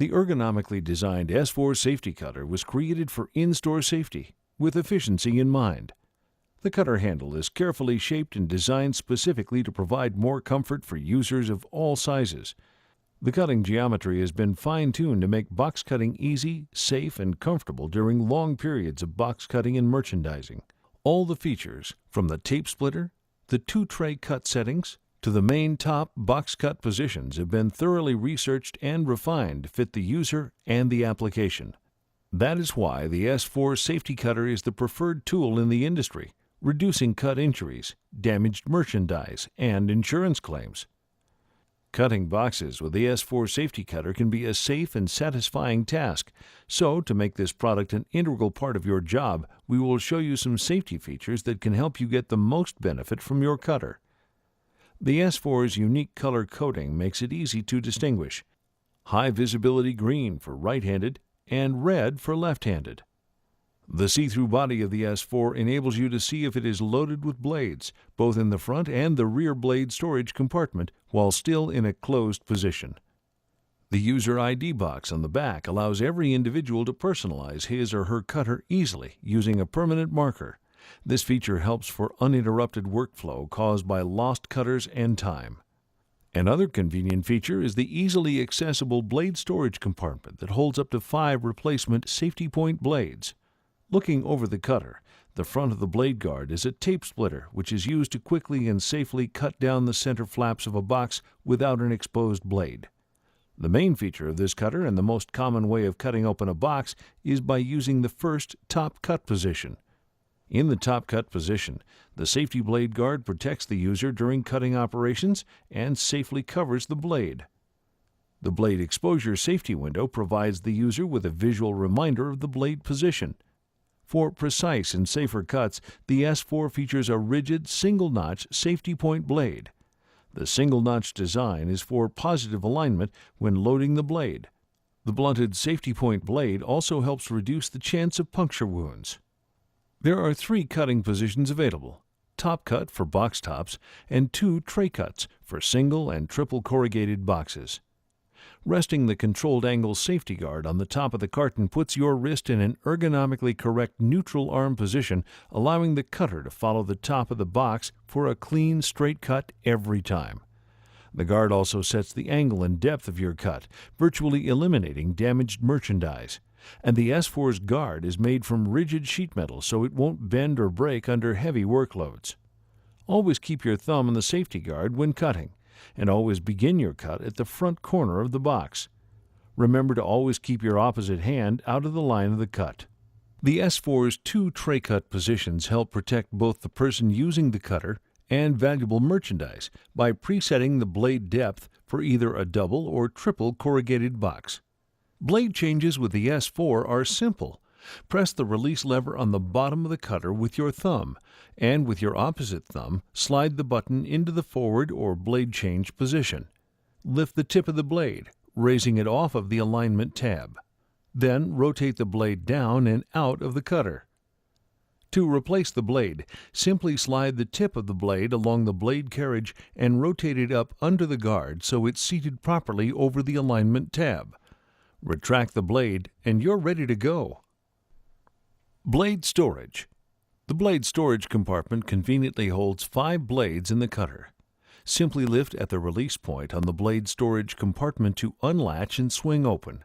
The ergonomically designed S4 safety cutter was created for in-store safety, with efficiency in mind. The cutter handle is carefully shaped and designed specifically to provide more comfort for users of all sizes. The cutting geometry has been fine-tuned to make box cutting easy, safe, and comfortable during long periods of box cutting and merchandising. All the features, from the tape splitter, the two-tray cut settings, to the main top box cut positions, have been thoroughly researched and refined to fit the user and the application. That is why the S4 safety cutter is the preferred tool in the industry, reducing cut injuries, damaged merchandise, and insurance claims. Cutting boxes with the S4 safety cutter can be a safe and satisfying task, so to make this product an integral part of your job, we will show you some safety features that can help you get the most benefit from your cutter. The S4's unique color coding makes it easy to distinguish. High visibility green for right-handed and red for left-handed. The see-through body of the S4 enables you to see if it is loaded with blades, both in the front and the rear blade storage compartment, while still in a closed position. The user ID box on the back allows every individual to personalize his or her cutter easily using a permanent marker. This feature helps for uninterrupted workflow caused by lost cutters and time. Another convenient feature is the easily accessible blade storage compartment that holds up to 5 replacement safety point blades. Looking over the cutter, the front of the blade guard is a tape splitter which is used to quickly and safely cut down the center flaps of a box without an exposed blade. The main feature of this cutter and the most common way of cutting open a box is by using the first top cut position. In the top cut position, the safety blade guard protects the user during cutting operations and safely covers the blade. The blade exposure safety window provides the user with a visual reminder of the blade position. For precise and safer cuts, the S4 features a rigid single-notch safety point blade. The single-notch design is for positive alignment when loading the blade. The blunted safety point blade also helps reduce the chance of puncture wounds. There are 3 cutting positions available: top cut for box tops and 2 tray cuts for single and triple corrugated boxes. Resting the controlled angle safety guard on the top of the carton puts your wrist in an ergonomically correct neutral arm position, allowing the cutter to follow the top of the box for a clean, straight cut every time. The guard also sets the angle and depth of your cut, virtually eliminating damaged merchandise. And the S4's guard is made from rigid sheet metal so it won't bend or break under heavy workloads. Always keep your thumb on the safety guard when cutting, and always begin your cut at the front corner of the box. Remember to always keep your opposite hand out of the line of the cut. The S4's 2 tray cut positions help protect both the person using the cutter and valuable merchandise by presetting the blade depth for either a double or triple corrugated box. Blade changes with the S4 are simple. Press the release lever on the bottom of the cutter with your thumb, and with your opposite thumb, slide the button into the forward or blade change position. Lift the tip of the blade, raising it off of the alignment tab. Then rotate the blade down and out of the cutter. To replace the blade, simply slide the tip of the blade along the blade carriage and rotate it up under the guard so it's seated properly over the alignment tab. Retract the blade and you're ready to go. Blade storage. The blade storage compartment conveniently holds 5 blades in the cutter. Simply lift at the release point on the blade storage compartment to unlatch and swing open.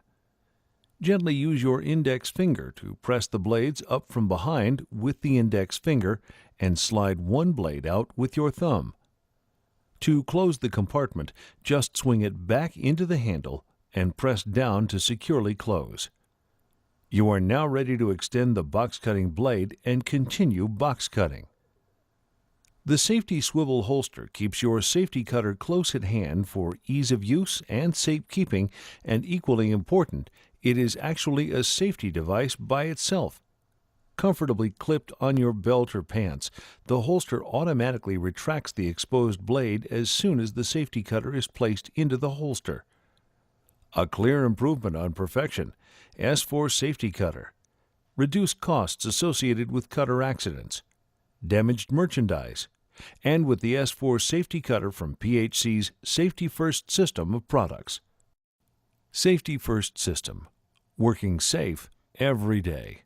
Gently use your index finger to press the blades up from behind with the index finger and slide one blade out with your thumb. To close the compartment, just swing it back into the handle and press down to securely close. You are now ready to extend the box cutting blade and continue box cutting. The safety swivel holster keeps your safety cutter close at hand for ease of use and safekeeping, and equally important, it is actually a safety device by itself. Comfortably clipped on your belt or pants, the holster automatically retracts the exposed blade as soon as the safety cutter is placed into the holster. A clear improvement on perfection. S4 safety cutter. Reduced costs associated with cutter accidents. Damaged merchandise. And with the S4 safety cutter from PHC's Safety First system of products. Safety First System. Working safe every day.